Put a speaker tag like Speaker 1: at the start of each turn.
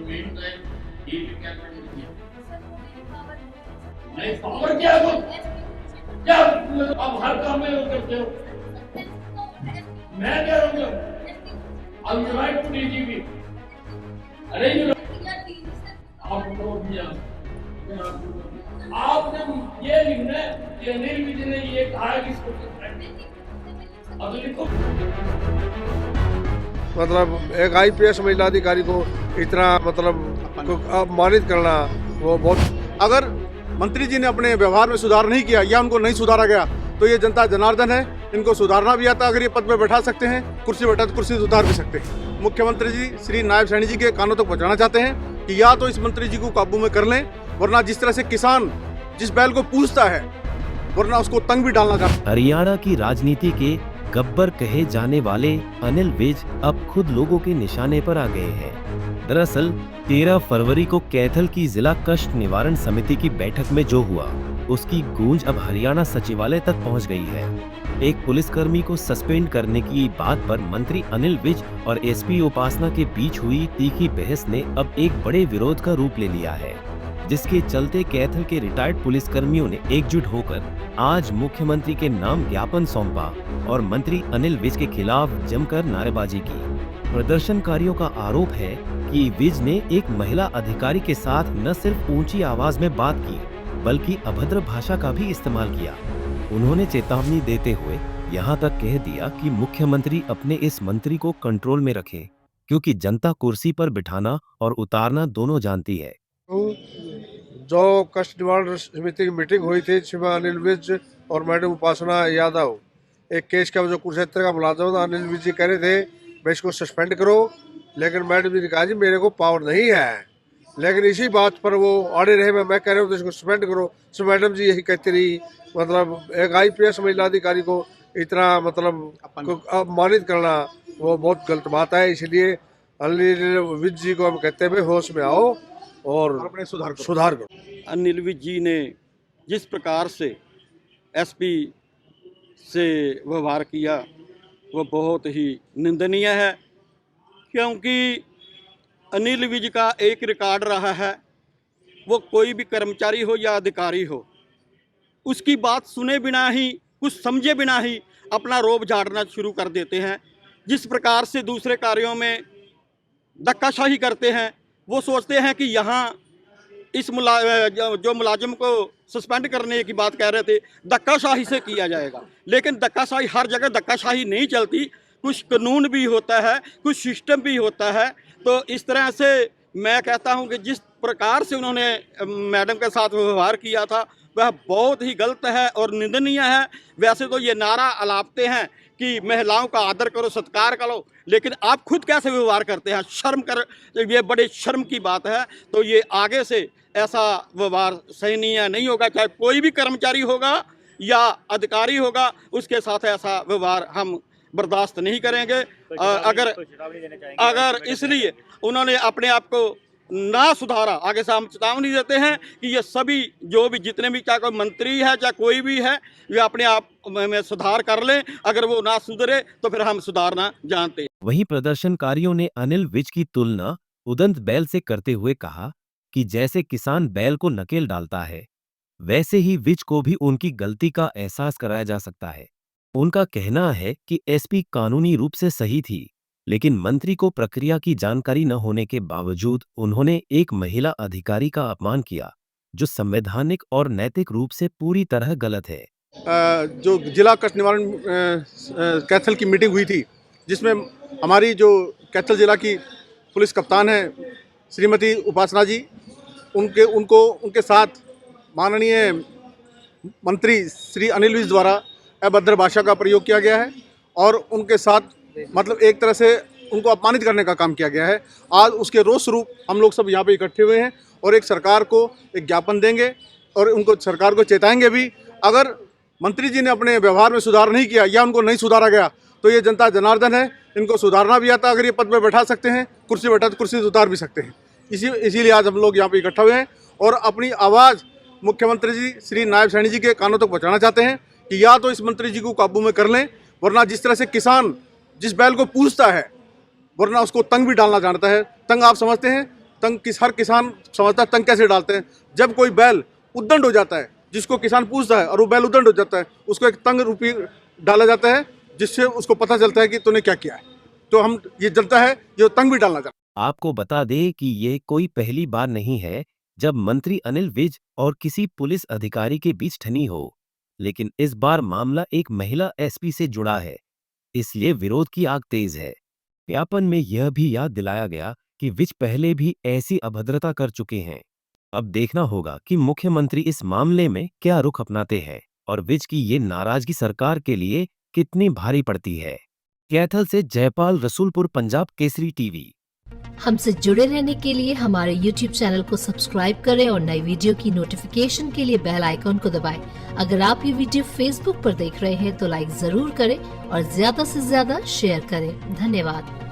Speaker 1: mean time, he cannot do it.
Speaker 2: Sir वो मेरी power
Speaker 1: नहीं पावर क्या है वो? क्या अब हर काम में वो करते हो? मैं क्या रहूँगा? अब यू राइट टू डीजीपी। अरे यू आपको दिया। आपने ये लिखना है कि अनिल विज ने ये कहा है कि इसको सस्पेंड। अब लिखो।
Speaker 3: मतलब एक आईपीएस महिला अधिकारी को इतना मतलब अपमानित करना वो बहुत।
Speaker 4: अगर मंत्री जी ने अपने व्यवहार में सुधार नहीं किया या उनको नहीं सुधारा गया तो ये जनता जनार्दन है, इनको सुधारना भी आता। अगर ये पद पे बैठा सकते हैं, कुर्सी बैठा तो कुर्सी उतार भी सकते हैं। मुख्यमंत्री जी श्री नायब सैनी जी के कानों तक पहुंचाना चाहते हैं कि या तो इस मंत्री जी को काबू में कर लें, वरना जिस तरह से किसान जिस बैल को पूछता है वरना उसको तंग भी डालना चाहते हैं।
Speaker 5: हरियाणा की राजनीति के गब्बर कहे जाने वाले अनिल विज अब खुद लोगों के निशाने पर आ गए हैं। दरअसल 13 फरवरी को कैथल की जिला कष्ट निवारण समिति की बैठक में जो हुआ उसकी गूंज अब हरियाणा सचिवालय तक पहुंच गई है। एक पुलिसकर्मी को सस्पेंड करने की बात पर मंत्री अनिल विज और एसपी उपासना के बीच हुई तीखी बहस ने अब एक बड़े विरोध का रूप ले लिया है, जिसके चलते कैथल के रिटायर्ड पुलिसकर्मियों ने एकजुट होकर आज मुख्यमंत्री के नाम ज्ञापन सौंपा और मंत्री अनिल विज के खिलाफ जमकर नारेबाजी की। प्रदर्शनकारियों का आरोप है कि विज ने एक महिला अधिकारी के साथ न सिर्फ ऊंची आवाज में बात की बल्कि अभद्र भाषा का भी इस्तेमाल किया। उन्होंने चेतावनी देते हुए यहाँ तक कह दिया कि मुख्यमंत्री अपने इस मंत्री को कंट्रोल में रखे, क्योंकि जनता कुर्सी पर बिठाना और उतारना दोनों जानती है।
Speaker 3: जो कष्ट निवारण समिति की मीटिंग हुई थी, श्री अनिल विज और मैडम उपासना यादव, एक केस का जो कुरुक्षेत्र का मुलाजिम था, अनिल विज जी कह रहे थे मैं इसको सस्पेंड करो, लेकिन मैडम जी ने कहा जी मेरे को पावर नहीं है। लेकिन इसी बात पर वो अड़े रहे, मैं कह रहा हूँ तो इसको सस्पेंड करो। सो मैडम जी यही कहती रही। मतलब एक आईपीएस महिला अधिकारी को इतना मतलब अपमानित करना वो बहुत गलत बात है। इसलिए अनिल विज जी को हम कहते हैं होश में आओ और
Speaker 4: अपने
Speaker 3: सुधार करो।
Speaker 6: अनिल विज जी ने जिस प्रकार से एसपी से व्यवहार किया वो बहुत ही निंदनीय है, क्योंकि अनिल विज का एक रिकॉर्ड रहा है, वो कोई भी कर्मचारी हो या अधिकारी हो, उसकी बात सुने बिना ही, कुछ समझे बिना ही अपना रोब झाड़ना शुरू कर देते हैं। जिस प्रकार से दूसरे कार्यों में धक्काशाही करते हैं, वो सोचते हैं कि यहाँ इस जो मुलाजिम को सस्पेंड करने की बात कह रहे थे धक्काशाही से किया जाएगा, लेकिन धक्काशाही हर जगह धक्काशाही नहीं चलती। कुछ कानून भी होता है, कुछ सिस्टम भी होता है। तो इस तरह से मैं कहता हूं कि जिस प्रकार से उन्होंने मैडम के साथ व्यवहार किया था वह बहुत ही गलत है और निंदनीय है। वैसे तो ये नारा अलापते हैं कि महिलाओं का आदर करो, सत्कार करो, लेकिन आप खुद कैसे व्यवहार करते हैं, शर्म कर, ये बड़े शर्म की बात है। तो ये आगे से ऐसा व्यवहार सहनीय नहीं होगा, चाहे कोई भी कर्मचारी होगा या अधिकारी होगा, उसके साथ ऐसा व्यवहार हम बर्दाश्त नहीं करेंगे। अगर इसलिए उन्होंने अपने आप को ना सुधारा, आगे से हम चेतावनी देते हैं कि ये सभी जो भी जितने भी, चाहे कोई मंत्री है चाहे कोई भी है, वे अपने आप में सुधार कर लें। अगर वो ना सुधरे तो फिर हम सुधारना जानते हैं।
Speaker 5: वहीं प्रदर्शनकारियों ने अनिल विज की तुलना उदंत बैल से करते हुए कहा कि जैसे किसान बैल को नकेल डालता है, वैसे ही विज को भी उनकी गलती का एहसास कराया जा सकता है। उनका कहना है कि एसपी कानूनी रूप से सही थी, लेकिन मंत्री को प्रक्रिया की जानकारी न होने के बावजूद उन्होंने एक महिला अधिकारी का अपमान किया, जो संवैधानिक और नैतिक रूप से पूरी तरह गलत है।
Speaker 4: जो जिला कष्ट निवारण कैथल की मीटिंग हुई थी, जिसमें हमारी जो कैथल जिला की पुलिस कप्तान है श्रीमती उपासना जी, उनके साथ माननीय मंत्री श्री अनिल विज द्वारा अभद्र भाषा का प्रयोग किया गया है और उनके साथ मतलब एक तरह से उनको अपमानित करने का काम किया गया है। आज उसके रोष स्वरूप हम लोग सब यहाँ पे इकट्ठे हुए हैं और एक सरकार को एक ज्ञापन देंगे और उनको सरकार को चेताएंगे भी। अगर मंत्री जी ने अपने व्यवहार में सुधार नहीं किया या उनको नहीं सुधारा गया तो ये जनता जनार्दन है, इनको सुधारना भी आता। अगर ये पद पे बैठा सकते हैं, कुर्सी बैठा तो कुर्सी उतार भी सकते हैं। इसीलिए आज हम लोग यहाँ पे इकट्ठा हुए हैं और अपनी आवाज़ मुख्यमंत्री जी श्री नायब सैनी जी के कानों तक पहुँचाना चाहते हैं कि या तो इस मंत्री जी को काबू में कर लें, वरना जिस तरह से किसान जिस बैल को पूछता है वरना उसको तंग भी डालना जानता है। तंग आप समझते हैं, तंग हर किसान समझता है तंग कैसे डालते हैं। जब कोई बैल उद्दंड हो जाता है, जिसको किसान पूछता है और वो बैल उद्दंड हो जाता है, उसको एक तंग रूपी डाला जाता है, जिससे उसको पता चलता है कि तूने क्या किया है। तो हम ये जनता है जो तंग भी डालना चाहते हैं।
Speaker 5: आपको बता दें कि ये कोई पहली बार नहीं है जब मंत्री अनिल विज और किसी पुलिस अधिकारी के बीच ठनी हो, लेकिन इस बार मामला एक महिला एसपी से जुड़ा है, इसलिए विरोध की आग तेज है। ज्ञापन में यह भी याद दिलाया गया कि विज पहले भी ऐसी अभद्रता कर चुके हैं। अब देखना होगा कि मुख्यमंत्री इस मामले में क्या रुख अपनाते हैं और विज की ये नाराजगी सरकार के लिए कितनी भारी पड़ती है। कैथल से जयपाल, रसूलपुर, पंजाब केसरी टीवी।
Speaker 2: हमसे जुड़े रहने के लिए हमारे YouTube चैनल को सब्सक्राइब करें और नई वीडियो की नोटिफिकेशन के लिए बेल आइकॉन को दबाएं। अगर आप ये वीडियो Facebook पर देख रहे हैं तो लाइक जरूर करें और ज्यादा से ज्यादा शेयर करें। धन्यवाद।